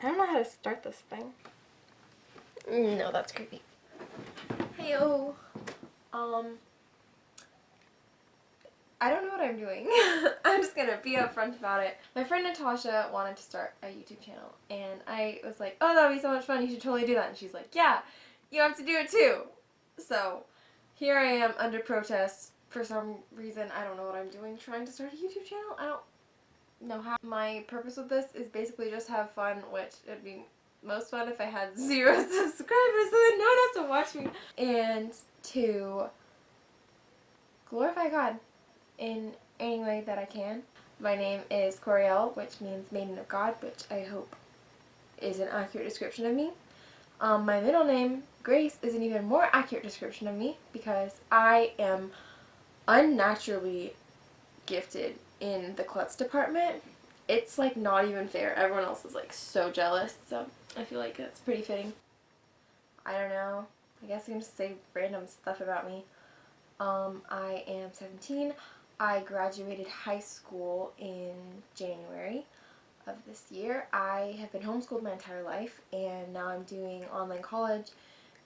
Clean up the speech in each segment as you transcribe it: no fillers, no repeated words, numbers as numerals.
I don't know how to start this thing. No, that's creepy. Heyo. I don't know what I'm doing. I'm just gonna be upfront about it. My friend Natasha wanted to start a YouTube channel, and I was like, oh, that would be so much fun, you should totally do that. And she's like, yeah, you have to do it too. So here I am under protest for some reason. I don't know what I'm doing trying to start a YouTube channel. I don't know how. My purpose with this is basically just have fun, which it'd be most fun if I had 0 subscribers so that no one has to watch me. And to glorify God in any way that I can. My name is Coriel, which means Maiden of God, which I hope is an accurate description of me. My middle name, Grace, is an even more accurate description of me because I am unnaturally gifted in the klutz department. It's like not even fair. Everyone else is like so jealous, so I feel like that's pretty fitting. I don't know. I guess I can just say random stuff about me. I am 17. I graduated high school in January of this year. I have been homeschooled my entire life, and now I'm doing online college,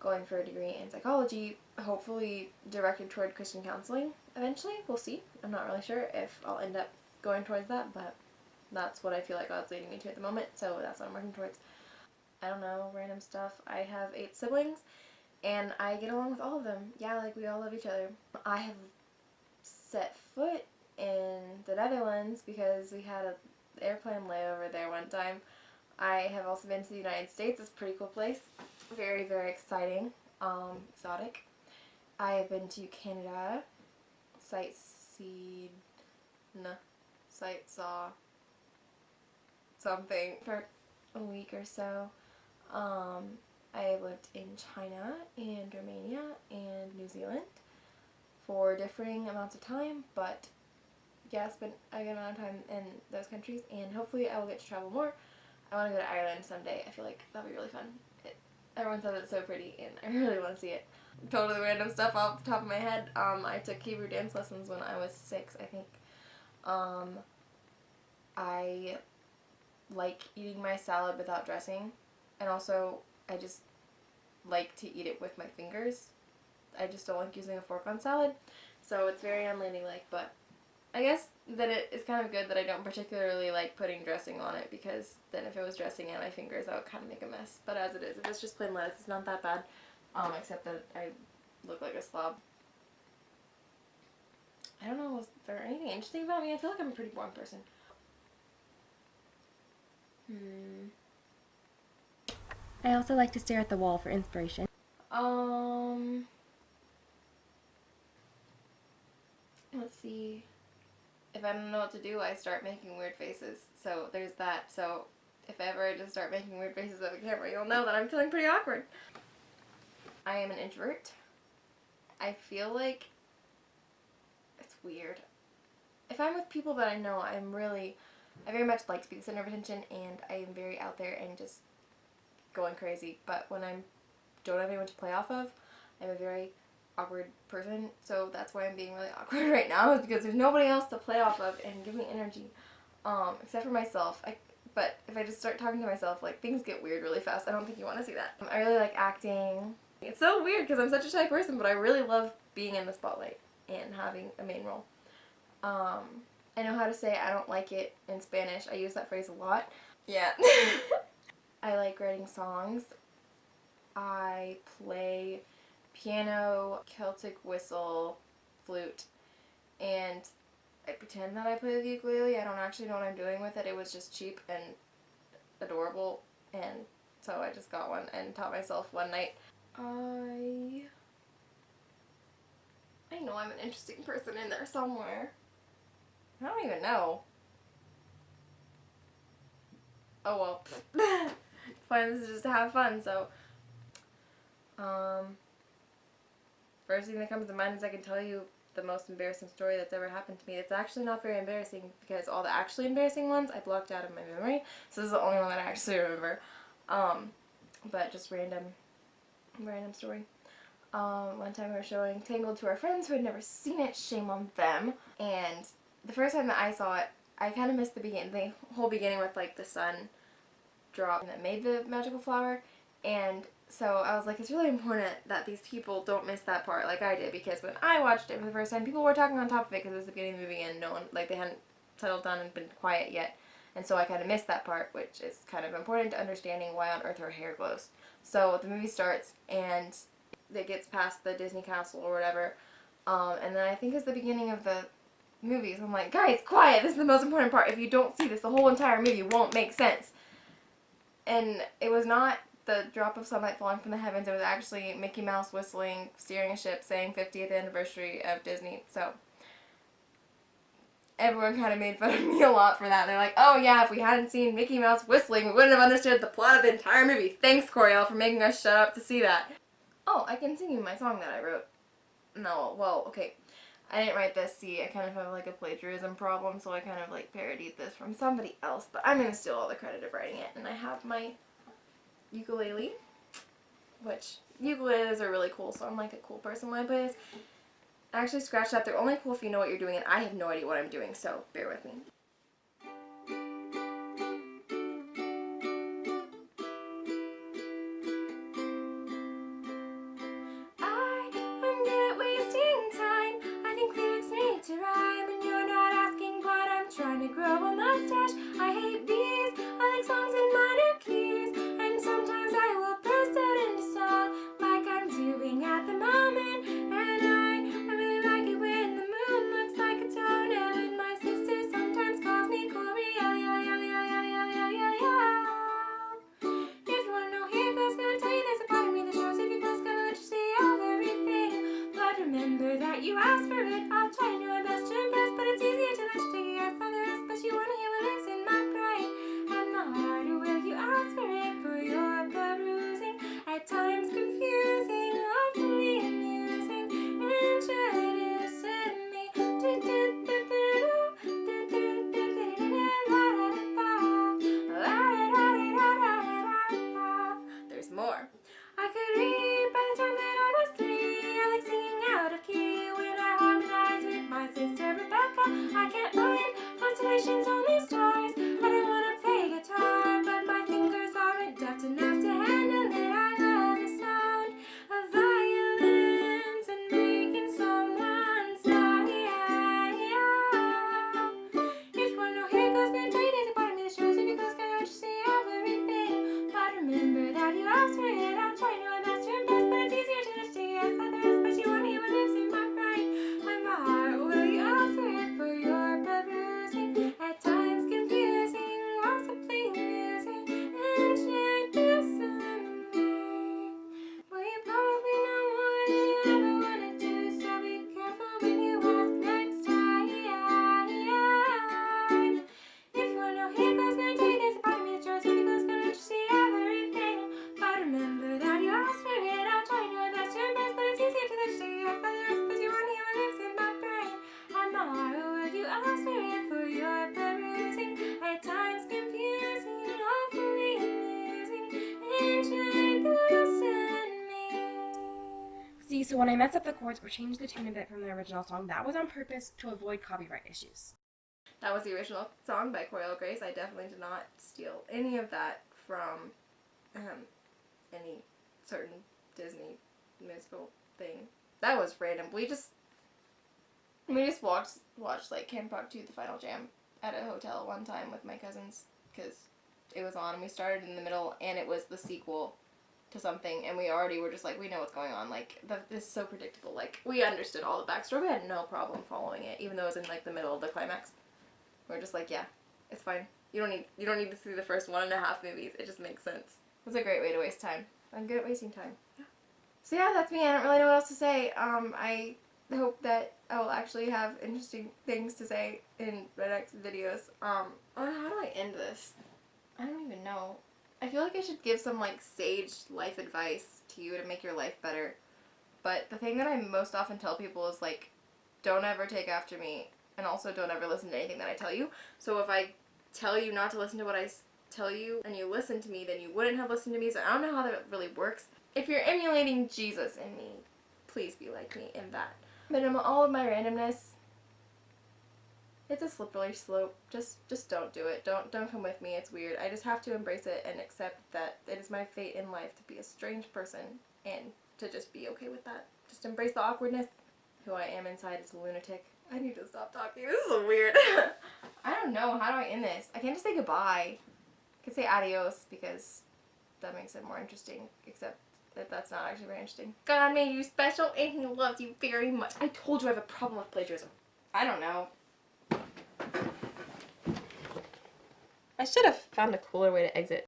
going for a degree in psychology, hopefully directed toward Christian counseling eventually. We'll see. I'm not really sure if I'll end up going towards that, but that's what I feel like God's leading me to at the moment, so that's what I'm working towards. I don't know, random stuff. I have 8 siblings, and I get along with all of them. Yeah, like, we all love each other. I have set foot in the Netherlands because we had an airplane layover there one time. I have also been to the United States. It's a pretty cool place. Very, very exciting. Exotic. I have been to Canada. Sightsaw something for a week or so. I have lived in China and Romania and New Zealand for differing amounts of time, but yeah, spent a good amount of time in those countries, and hopefully I will get to travel more. I want to go to Ireland someday. I feel like that'll be really fun. Everyone says it's so pretty, and I really want to see it. Totally random stuff off the top of my head. I took Hebrew dance lessons when I was 6, I think. I like eating my salad without dressing, and also I just like to eat it with my fingers. I just don't like using a fork on salad, so it's very unladylike, but I guess that it is kind of good that I don't particularly like putting dressing on it, because then if it was dressing on my fingers, that would kind of make a mess. But as it is, if it's just plain lettuce, it's not that bad, except that I look like a slob. I don't know, was there anything interesting about me? I feel like I'm a pretty boring person. I also like to stare at the wall for inspiration. Let's see. If I don't know what to do, I start making weird faces. So there's that. So if ever I just start making weird faces at the camera, you'll know that I'm feeling pretty awkward. I am an introvert. I feel like it's weird. If I'm with people that I know, I very much like to be the center of attention, and I am very out there and just going crazy. But when I don't have anyone to play off of, I'm a very awkward person, so that's why I'm being really awkward right now, is because there's nobody else to play off of and give me energy, except for myself. But if I just start talking to myself, like, things get weird really fast. I don't think you want to see that. I really like acting. It's so weird because I'm such a shy person, but I really love being in the spotlight and having a main role. I know how to say I don't like it in Spanish. I use that phrase a lot. Yeah. I like writing songs. I play piano, Celtic whistle, flute, and I pretend that I play the ukulele. I don't actually know what I'm doing with it. It was just cheap and adorable, and so I just got one and taught myself one night. I know I'm an interesting person in there somewhere. I don't even know. Oh well. It's fine, this is just to have fun, so first thing that comes to mind is I can tell you the most embarrassing story that's ever happened to me. It's actually not very embarrassing because all the actually embarrassing ones I blocked out of my memory, so this is the only one that I actually remember. But just random story. One time we were showing Tangled to our friends who had never seen it, shame on them, and the first time that I saw it, I kind of missed the whole beginning with like the sun drop that made the magical flower, and so I was like, it's really important that these people don't miss that part like I did, because when I watched it for the first time, people were talking on top of it because it was the beginning of the movie and no one, like, they hadn't settled down and been quiet yet. And so I kind of missed that part, which is kind of important to understanding why on earth her hair glows. So the movie starts and it gets past the Disney castle or whatever, and then I think it's the beginning of the movie, so I'm like, guys, quiet, this is the most important part. If you don't see this, the whole entire movie won't make sense. And it was not the drop of sunlight falling from the heavens, it was actually Mickey Mouse whistling, steering a ship, saying 50th anniversary of Disney. So everyone kind of made fun of me a lot for that. They're like, oh yeah, if we hadn't seen Mickey Mouse whistling, we wouldn't have understood the plot of the entire movie. Thanks, Coriel, for making us shut up to see that. Oh, I can sing you my song that I wrote. No, well, okay. I didn't write this, see, I kind of have like a plagiarism problem, so I kind of like parodied this from somebody else, but I'm going to steal all the credit of writing it. And I have my ukulele, which ukuleles are really cool, so I'm like a cool person when I play this. I actually scratched that. They're only cool if you know what you're doing, and I have no idea what I'm doing, so bear with me. I hate bees, I like songs in minor keys, and sometimes I will burst out into song like I'm doing at the moment. And I really like it when the moon looks like a toenail, and my sister sometimes calls me Coriel. If you wanna know here goes, gonna tell you there's a part of me that shows if you close, gonna let you see everything. But remember that you asked for it, I'll try to do my best to impress, but it's easier to let you take your for the rest. But you wanna hear what lives in my brain and my heart, or will you ask for it for your perusing? At times confusing, awfully amusing, introducing me. There's more. I could read by the time that I was 3. I like singing out of key when I harmonize with my sister Rebecca. I can't find constellations, only stars. I don't want to play guitar, but my fingers aren't deft enough to handle it. I love the sound of violins and making someone smile. If you want to know, here goes, gonna tell you there's a part of me that shows if you close, gonna let you see everything. But remember that you asked for it, I'll try to do my best to impress, but it's easier to just say yes at the rest. But you want to hear what lives in my brain and my heart, will you ask for it for your perusing? At times confusing, possibly amusing, introducing me. Well, you probably know more than you ever wanted to, so be careful when you ask next time. If you want to know, here goes, gonna tell you there's a part of me that shows if you close, gonna let you see everything. But remember that you asked for it, I'll try to do my best to impress, but it's easier to let you say yes for the rest. But you want to hear what lives in my brain and my heart, or will you ask for it for your perusing? At times confusing, awfully amusing, introducing me. See, so when I mess up the chords or change the tune a bit from the original song, that was on purpose to avoid copyright issues. That was the original song by Coriel Grace. I definitely did not steal any of that from any certain Disney musical thing. That was random. We just watched like Camp Rock 2 The Final Jam at a hotel one time with my cousins because it was on and we started in the middle and it was the sequel to something and we already were just like, we know what's going on. Like, this is so predictable. Like, we understood all the backstory. We had no problem following it, even though it was in like the middle of the climax. We're just like, yeah, it's fine. You don't need to see the first 1.5 movies. It just makes sense. It's a great way to waste time. I'm good at wasting time. Yeah. So yeah, that's me. I don't really know what else to say. I hope that I will actually have interesting things to say in the next videos. How do I end this? I don't even know. I feel like I should give some like sage life advice to you to make your life better. But the thing that I most often tell people is like, don't ever take after me. And also don't ever listen to anything that I tell you. So if I tell you not to listen to what I tell you and you listen to me, then you wouldn't have listened to me. So I don't know how that really works. If you're emulating Jesus in me, please be like me in that. But in all of my randomness, It's a slippery slope. Just don't do it. Don't come with me. It's weird. I just have to embrace it and accept that it is my fate in life to be a strange person and to just be okay with that. Just embrace the awkwardness. Who I am inside is a lunatic. I need to stop talking. This is so weird. I don't know. How do I end this? I can't just say goodbye. I could say adios because that makes it more interesting, except that that's not actually very interesting. God made you special and he loves you very much. I told you I have a problem with plagiarism. I don't know. I should have found a cooler way to exit.